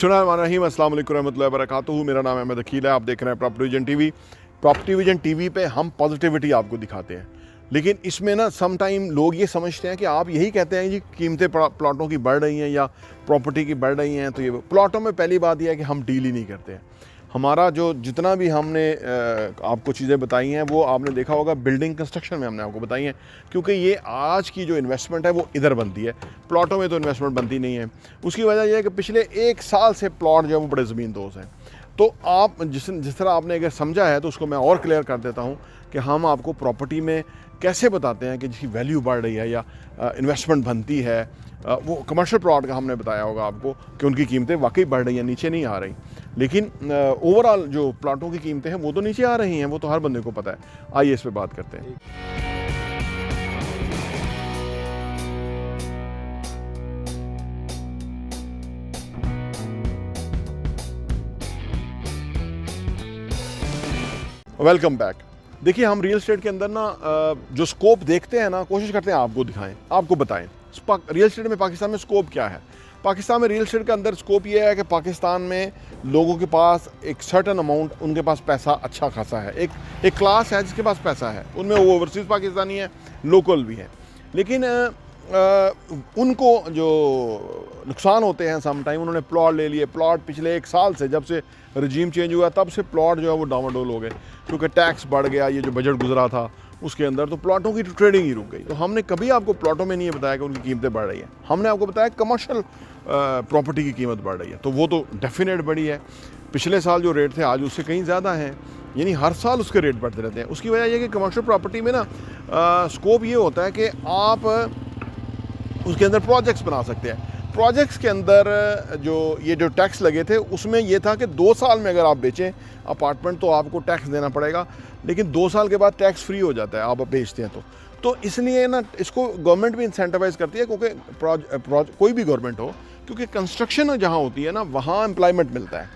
बिस्मिल्लाहिर्रहमानिर्रहीम, अस्सलाम वालेकुम रहमतुल्लाहि व बरकातुहू। मेरा नाम अहमद अकील है। आप देख रहे हैं property vision TV. Property vision TV पे हम पॉजिटिविटी आपको दिखाते हैं, लेकिन इसमें ना सम टाइम लोग ये समझते हैं कि आप यही कहते हैं जी कीमतें प्लॉटों की बढ़ रही हैं या प्रॉपर्टी की बढ़ रही हैं, तो ये प्लॉटों में पहली बात यह है कि हम डील ही नहीं करते हैं। हमारा जो जितना भी हमने आपको चीज़ें बताई हैं वो आपने देखा होगा बिल्डिंग कंस्ट्रक्शन में हमने आपको बताई हैं, क्योंकि ये आज की जो इन्वेस्टमेंट है वो इधर बनती है, प्लॉटों में तो इन्वेस्टमेंट बनती नहीं है। उसकी वजह यह है कि पिछले 1 साल से प्लॉट जो है वो बड़े ज़मीन दोस्त हैं। तो आप जिस तरह आपने अगर समझा है तो उसको मैं और क्लियर कर देता हूँ कि हम आपको प्रॉपर्टी में कैसे बताते हैं कि जिसकी वैल्यू बढ़ रही है या इन्वेस्टमेंट बनती है। वो कमर्शियल प्लॉट का हमने बताया होगा आपको कि उनकी कीमतें वाकई बढ़ रही हैं, नीचे नहीं आ रही, लेकिन ओवरऑल जो प्लॉटों की कीमतें हैं वो तो नीचे आ रही हैं, वो तो हर बंदे को पता है। आइए इस पर बात करते हैं। Welcome back. देखिए, हम रियल एस्टेट के अंदर ना जो स्कोप देखते हैं ना, कोशिश करते हैं आपको दिखाएं, आपको बताएं रियल एस्टेट में पाकिस्तान में स्कोप क्या है। पाकिस्तान में रियल एस्टेट के अंदर स्कोप ये है कि पाकिस्तान में लोगों के पास एक सर्टन अमाउंट, उनके पास पैसा अच्छा खासा है, एक क्लास है जिसके पास पैसा है, उनमें वो ओवरसीज़ पाकिस्तानी है, लोकल भी है, लेकिन उनको जो नुकसान होते हैं सम टाइम, उन्होंने प्लॉट ले लिए, प्लॉट पिछले 1 साल से जब से रजीम चेंज हुआ तब से प्लॉट जो है वो डामाडोल हो गए, क्योंकि टैक्स बढ़ गया, ये जो बजट गुजरा था उसके अंदर, तो प्लॉटों की ट्रेडिंग ही रुक गई। तो हमने कभी आपको प्लॉटों में नहीं बताया कि उनकी कीमतें बढ़ रही हैं, हमने आपको बताया कमर्शियल प्रॉपर्टी की कीमत बढ़ रही है, तो वो तो डेफिनेट बढ़ी है। पिछले साल जो रेट थे आज उससे कहीं ज़्यादा हैं, यानी हर साल उसके रेट बढ़ते रहते हैं। उसकी वजह यह है कि कमर्शियल प्रॉपर्टी में ना स्कोप ये होता है कि आप उसके अंदर प्रोजेक्ट्स बना सकते हैं। प्रोजेक्ट्स के अंदर जो टैक्स लगे थे उसमें ये था कि 2 साल में अगर आप बेचें अपार्टमेंट तो आपको टैक्स देना पड़ेगा, लेकिन 2 साल के बाद टैक्स फ्री हो जाता है आप बेचते हैं तो इसलिए ना इसको गवर्नमेंट भी इंसेंटिवाइज करती है, क्योंकि कोई भी गवर्नमेंट हो, क्योंकि कंस्ट्रक्शन जहाँ होती है ना वहाँ एम्प्लॉयमेंट मिलता है,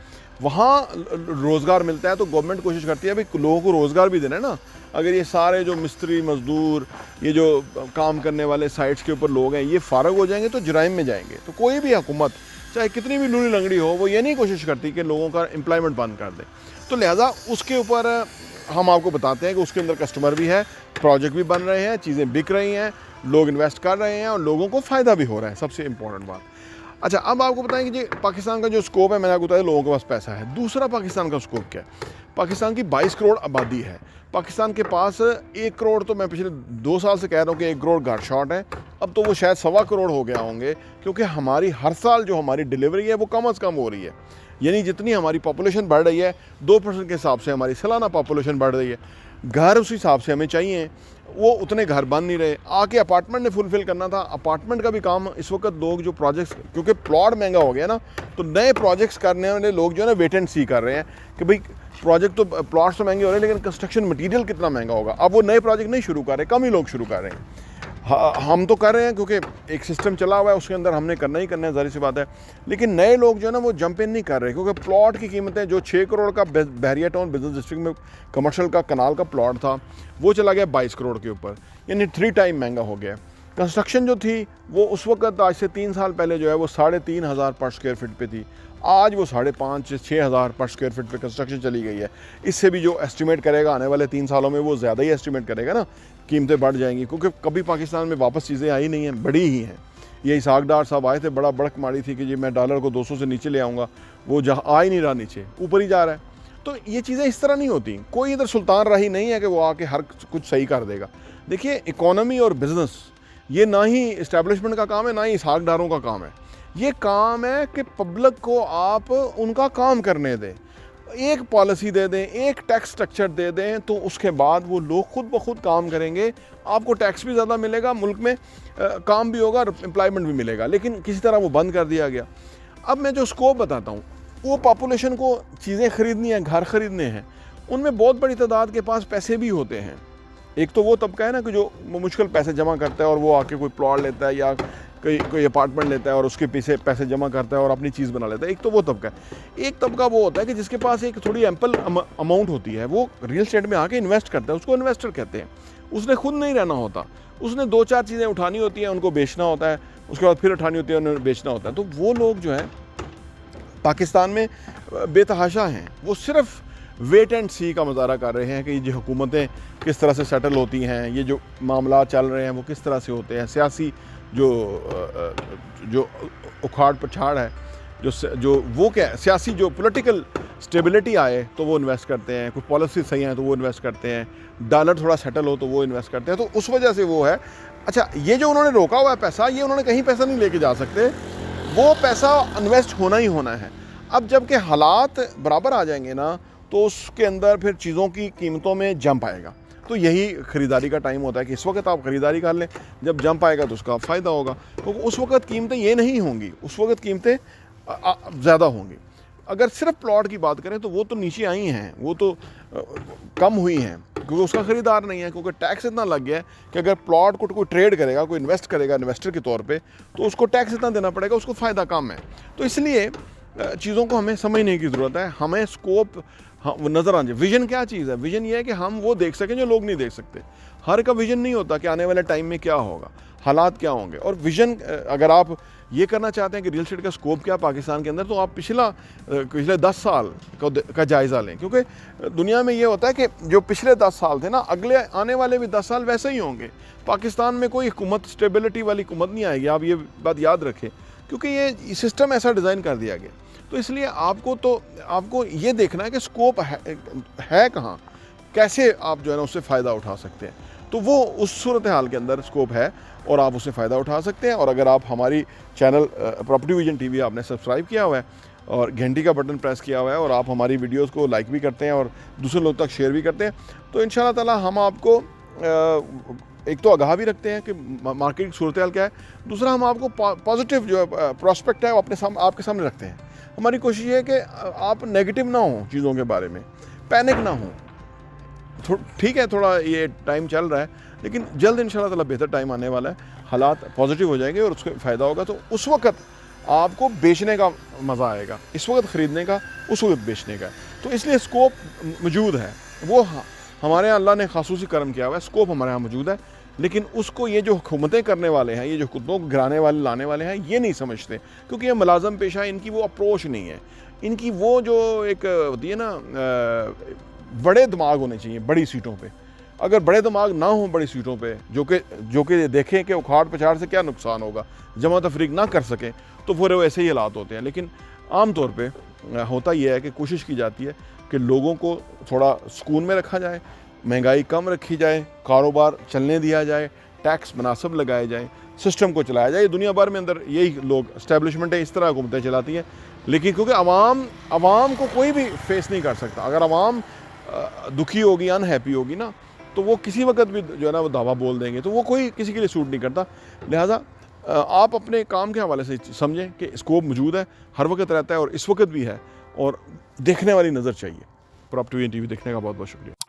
वहाँ रोज़गार मिलता है, तो गवर्नमेंट कोशिश करती है भाई लोगों को रोज़गार भी देना है ना। अगर ये सारे जो मिस्त्री मज़दूर, ये जो काम करने वाले साइट्स के ऊपर लोग हैं, ये फ़ारग हो जाएंगे तो जराइम में जाएंगे, तो कोई भी हुकूमत चाहे कितनी भी लूनी लंगड़ी हो वो ये नहीं कोशिश करती कि लोगों का एम्प्लॉयमेंट बंद कर दे। तो लिहाजा उसके ऊपर हम आपको बताते हैं कि उसके अंदर कस्टमर भी है, प्रोजेक्ट भी बन रहे हैं, चीज़ें बिक रही हैं, लोग इन्वेस्ट कर रहे हैं और लोगों को फ़ायदा भी हो रहा है, सबसे इंपॉर्टेंट बात। अच्छा, अब आपको बताएं कि जी पाकिस्तान का जो स्कोप है, मैंने आपको बताया लोगों के पास पैसा है। दूसरा पाकिस्तान का स्कोप क्या है? पाकिस्तान की 22 करोड़ आबादी है। पाकिस्तान के पास 1 करोड़, तो मैं पिछले 2 साल से कह रहा हूँ कि 1 करोड़ घर शॉर्ट है, अब तो वो शायद 1.25 करोड़ हो गया होंगे, क्योंकि हमारी हर साल जो हमारी डिलीवरी है वो कम अज़ कम हो रही है, यानी जितनी हमारी पॉपुलेशन बढ़ रही है 2% के हिसाब से हमारी सालाना पॉपुलेशन बढ़ रही है। घर उस हिसाब से हमें चाहिए, वो उतने घर बन नहीं रहे। आके अपार्टमेंट ने फुलफ़िल करना था, अपार्टमेंट का भी काम इस वक्त लोग जो प्रोजेक्ट्स, क्योंकि प्लॉट महंगा हो गया ना, तो नए प्रोजेक्ट्स करने वाले लोग जो है ना वेट एंड सी कर रहे हैं कि भाई प्रोजेक्ट तो प्लॉट्स तो महंगे हो रहे हैं, लेकिन कंस्ट्रक्शन मटीरियल कितना महंगा होगा। अब वो नए प्रोजेक्ट नहीं शुरू कर रहे, कम ही लोग शुरू कर रहे हैं। हम तो कर रहे हैं क्योंकि एक सिस्टम चला हुआ है, उसके अंदर हमने करना ही करना है, ज़ाहिर सी बात है, लेकिन नए लोग जो है ना वो जंप इन नहीं कर रहे, क्योंकि प्लॉट की कीमतें जो 6 करोड़ का बहरिया टाउन बिजनेस डिस्ट्रिक्ट में कमर्शियल का कनाल का प्लॉट था वो चला गया 22 करोड़ के ऊपर, यानी 3 टाइम महंगा हो गया। कंस्ट्रक्शन जो थी वो उस वक्त आज से 3 साल पहले जो है वो 3,500 पर स्क्वायर फीट पे थी, आज वो 5,500 से 6,000 पर स्क्वायर फीट पे कंस्ट्रक्शन चली गई है। इससे भी जो एस्टिमेट करेगा आने वाले 3 सालों में वो ज़्यादा ही एस्टिमेट करेगा ना, कीमतें बढ़ जाएंगी, क्योंकि कभी पाकिस्तान में वापस चीज़ें आई नहीं हैं, बड़ी ही हैं। ये इसाक डार साहब आए थे, बड़ा बड़क मारी थी कि जी मैं डॉलर को 200 से नीचे ले आऊँगा, वो जहाँ आ ही नहीं रहा, नीचे ऊपर ही जा रहा है। तो ये चीज़ें इस तरह नहीं होती, कोई इधर सुल्तान राही नहीं है कि वो आके हर कुछ सही कर देगा। देखिए, इकॉनमी और बिज़नेस ये ना ही इस्टेब्लिशमेंट का काम है, ना ही इसाक डारों का काम है। ये काम है कि पब्लिक को आप उनका काम करने दें, एक पॉलिसी दे दें, एक टैक्स स्ट्रक्चर दे दें, तो उसके बाद वो लोग खुद ब खुद काम करेंगे, आपको टैक्स भी ज़्यादा मिलेगा, मुल्क में काम भी होगा और एम्प्लॉयमेंट भी मिलेगा। लेकिन किसी तरह वो बंद कर दिया गया। अब मैं जो स्कोप बताता हूँ, वो पॉपुलेशन को चीज़ें ख़रीदनी है, घर ख़रीदने हैं, उनमें बहुत बड़ी तादाद के पास पैसे भी होते हैं। एक तो वो तबका है ना कि जो मुश्किल पैसे जमा करता है और वो आके कोई प्लॉट लेता है या कोई अपार्टमेंट लेता है और उसके पीछे पैसे जमा करता है और अपनी चीज़ बना लेता है। एक तो वो तबका है। एक तबका वो होता है कि जिसके पास एक थोड़ी एम्पल अमाउंट होती है, वो रियल एस्टेट में आके इन्वेस्ट करता है, उसको इन्वेस्टर कहते हैं। उसने खुद नहीं रहना होता, उसने 2-4 चीज़ें उठानी होती हैं, उनको बेचना होता है, उसके बाद फिर उठानी होती है, उन्हें बेचना होता है। तो वो लोग जो है पाकिस्तान में बेतहाशा हैं, वो सिर्फ वेट एंड सी का मुजाहरा कर रहे हैं कि ये हुकूमतें किस तरह से सेटल होती हैं, ये जो मामला चल रहे हैं वो किस तरह से होते हैं, सियासी जो उखाड़ पछाड़ है, जो वो क्या है, सियासी जो पॉलिटिकल स्टेबिलिटी आए तो वो इन्वेस्ट करते हैं, कुछ पॉलिसी सही हैं तो वो इन्वेस्ट करते हैं, डॉलर थोड़ा सेटल हो तो वो इन्वेस्ट करते हैं, तो उस वजह से वो है। अच्छा, ये जो उन्होंने रोका हुआ है पैसा, ये उन्होंने कहीं पैसा नहीं लेके जा सकते, वो पैसा इन्वेस्ट होना ही होना है। अब जबकि हालात बराबर आ जाएंगे ना, तो उसके अंदर फिर चीज़ों की कीमतों में जंप आएगा। तो यही ख़रीदारी का टाइम होता है कि इस वक्त आप ख़रीदारी कर लें, जब जंप आएगा तो उसका फ़ायदा होगा। तो उस वक्त कीमतें ये नहीं होंगी, उस वक्त कीमतें ज़्यादा होंगी। अगर सिर्फ प्लॉट की बात करें तो वो तो नीचे आई हैं, वो तो कम हुई हैं क्योंकि उसका ख़रीदार नहीं है, क्योंकि टैक्स इतना लग गया है कि अगर प्लॉट को कोई ट्रेड करेगा, कोई इन्वेस्ट करेगा इन्वेस्टर के तौर पे, तो उसको टैक्स इतना देना पड़ेगा, उसको फ़ायदा कम है। तो इसलिए चीज़ों को हमें समझने की ज़रूरत है, हमें स्कोप नज़र आना चाहिए। विजन क्या चीज़ है? विजन ये है कि हम वो देख सकें जो लोग नहीं देख सकते। हर का विजन नहीं होता कि आने वाले टाइम में क्या होगा, हालात क्या होंगे। और विजन अगर आप ये करना चाहते हैं कि रियल एस्टेट का स्कोप क्या पाकिस्तान के अंदर, तो आप पिछले 10 साल का जायज़ा लें, क्योंकि दुनिया में ये होता है कि जो पिछले 10 साल थे ना, अगले आने वाले भी 10 साल वैसे ही होंगे। पाकिस्तान में कोई हुकूमत स्टेबिलिटी वाली हुकूमत नहीं आएगी, आप ये बात याद रखें, क्योंकि ये सिस्टम ऐसा डिज़ाइन कर दिया गया। तो इसलिए आपको ये देखना है कि स्कोप है कहाँ, कैसे आप जो है ना उससे फ़ायदा उठा सकते हैं। तो वो उस सूरत हाल के अंदर स्कोप है और आप उससे फ़ायदा उठा सकते हैं। और अगर आप हमारी चैनल प्रॉपर्टी विजन टीवी आपने सब्सक्राइब किया हुआ है और घंटी का बटन प्रेस किया हुआ है और आप हमारी वीडियोस को लाइक भी करते हैं और दूसरे लोग तक शेयर भी करते हैं, तो इंशाल्लाह ताला हम आपको एक तो आगाह भी रखते हैं कि मार्केट की सूरत हाल क्या है, दूसरा हम आपको पॉजिटिव जो प्रॉस्पेक्ट है वो आपके सामने रखते हैं। हमारी कोशिश है कि आप नेगेटिव ना हो, चीज़ों के बारे में पैनिक ना हो। ठीक है, थोड़ा ये टाइम चल रहा है, लेकिन जल्द इंशाल्लाह ताला बेहतर टाइम आने वाला है, हालात पॉजिटिव हो जाएंगे और उसका फ़ायदा होगा। तो उस वक्त आपको बेचने का मज़ा आएगा, इस वक्त ख़रीदने का, उस वक्त बेचने का। तो इसलिए स्कोप मौजूद है, वो हमारे यहाँ अल्लाह ने खासूसी करम किया हुआ है, स्कोप हमारे यहाँ मौजूद है। लेकिन उसको ये जो हुकूमतें करने वाले हैं, ये जो कुत्तों को गिराने वाले लाने वाले हैं, ये नहीं समझते, क्योंकि ये मुलाजम पेशा है, इनकी वो अप्रोच नहीं है। इनकी वो जो एक होती है ना, बड़े दिमाग होने चाहिए बड़ी सीटों पे। अगर बड़े दिमाग ना हो बड़ी सीटों पे, जो कि देखें कि उखाड़ पछाड़ से क्या नुकसान होगा, जमा तफरीक ना कर सकें, तो फिर वो ऐसे ही हालात होते हैं। लेकिन आम तौर पे होता यह है कि कोशिश की जाती है कि लोगों को थोड़ा सुकून में रखा जाए, महंगाई कम रखी जाए, कारोबार चलने दिया जाए, टैक्स मुनासिब लगाए जाए, सिस्टम को चलाया जाए। दुनिया भर में अंदर यही लोग इस्टेब्लिशमेंटें इस तरह हुकूमतें चलाती हैं। लेकिन क्योंकि अवाम को कोई भी फेस नहीं कर सकता, अगर अवाम दुखी होगी, अनहैप्पी होगी ना, तो वो किसी वक्त भी जो है ना वो दावा बोल देंगे, तो वो कोई किसी के लिए सूट नहीं करता। लिहाजा आप अपने काम के हवाले से समझें कि स्कोप मौजूद है, हर वक्त रहता है और इस वक्त भी है, और देखने वाली नज़र चाहिए। प्रॉपर्टी विजन टीवी देखने का बहुत बहुत शुक्रिया।